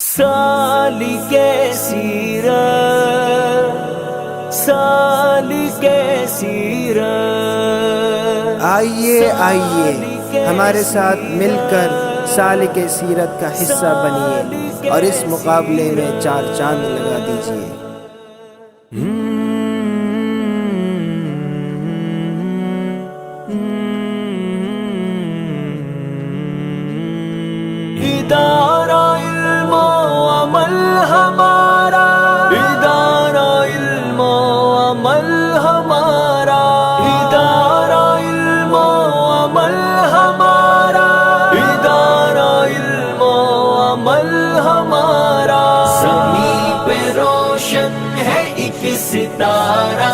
سالک سیرت، سالک سیرت، آئیے آئیے ہمارے ساتھ مل کر سالک سیرت کا حصہ بنیے اور اس مقابلے میں چار چاند لگا دیجیے۔ ادارہ علم و عمل ہمارا، ادارہ علم و عمل ہمارا، ادارہ علم و عمل ہمارا، ادارہ علم و عمل ہمارا۔ زمین پہ روشن ہے ایک ستارہ،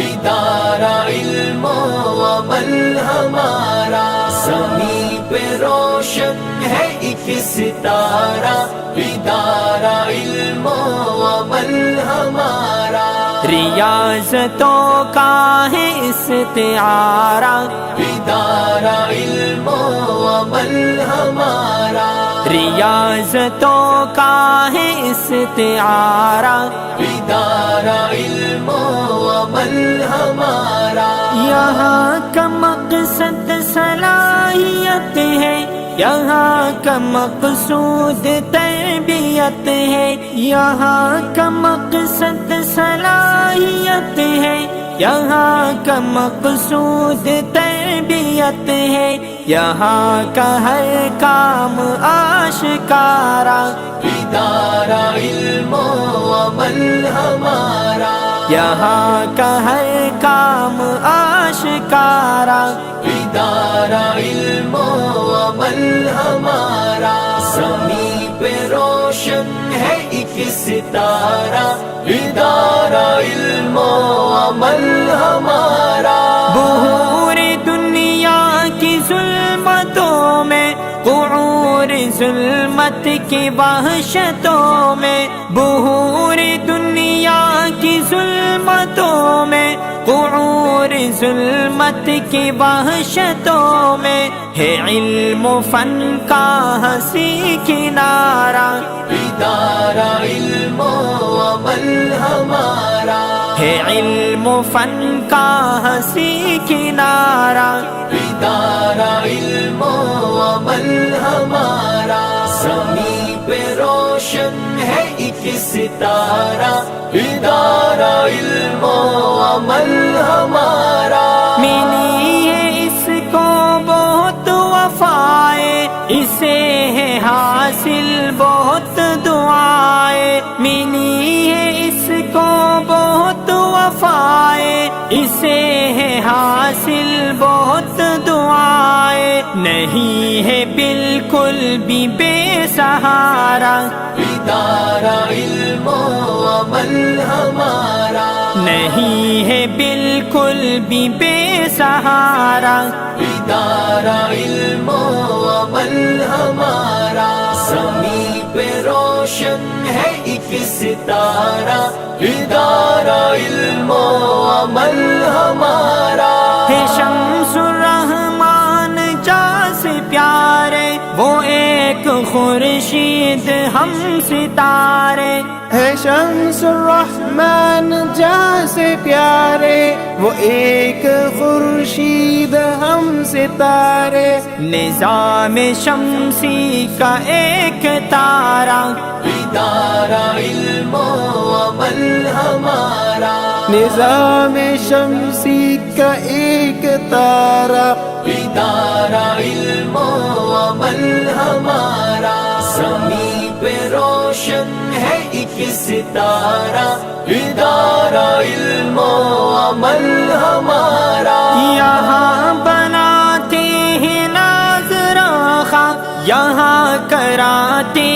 ادارہ علم و عمل ہمارا۔ زمین پہ روشن ہے ایک ستارہ، ادارہ علم و عمل ہمارا۔ ریاضتوں کا ہے استعارہ، ادارہ علم و عمل ہمارا۔ ریاضتوں کا ہے استعارہ، ادارہ علم و عمل ہمارا۔ یہاں کا مقصد صلاحیت ہے، یہاں کا مقصود تربیت ہے، یہاں کا مقصد صلاحیت ہے، یہاں کا مقصود تربیت ہے، یہاں کا ہر کام آشکارا، ادارہ علم و عمل ہمارا۔ یہاں کا ہر کام آشکارا، ادارہ علم و عمل ہمارا۔ زمین پہ روشن ہے ایک ستارہ، ادارہ علم و عمل ہمارا۔ بحور دنیا کی ظلمتوں میں، قعور ظلمت کی وحشتوں میں، بحور دنیا کی ظلمتوں میں، قعور ظلمت کی وحشتوں میں، ہے علم و فن کا ہنسی کنارہ، ادارہ علم و عمل ہمارا۔ ہے علم و فن کا ہنسی کنارہ، ادارہ علم و عمل ہمارا۔ زمین پہ روشن ہے ایک ستارہ، ادارہ علم و عمل ہمارا۔ ملی ہے اس کو بہت وفائے، اسے ہے حاصل بہت دعائیں، ملی ہے اس کو بہت وفائے، اسے ہے حاصل بہت دعائیں، نہیں ہے بالکل بھی بے سہارا، ادارہ علم و عمل ہمارا۔ نہیں ہے بالکل بھی بے سہارا، ادارہ علم و عمل ہمارا۔ زمین پہ روشن ہے ایک ستارہ، ادارہ علم و عمل ہمارا۔ ہے شمس الرحمن جاس پیارے، وہ ایک خورشید ہم ستارے، ہے شمس الرحمن جیسے پیارے، وہ ایک خورشید ہم ستارے، نظام شمسی کا ایک تارہ، ادارہ علم و عمل ہمارا۔ نظام شمسی کا ایک تارہ، ادارہ علم و عمل ہمارا۔ زمین پہ روشن ہے ایک ستارہ، ادارہ علم و عمل ہمارا۔ یہاں بناتے ہیں ناظرہ خاں، یہاں کراتے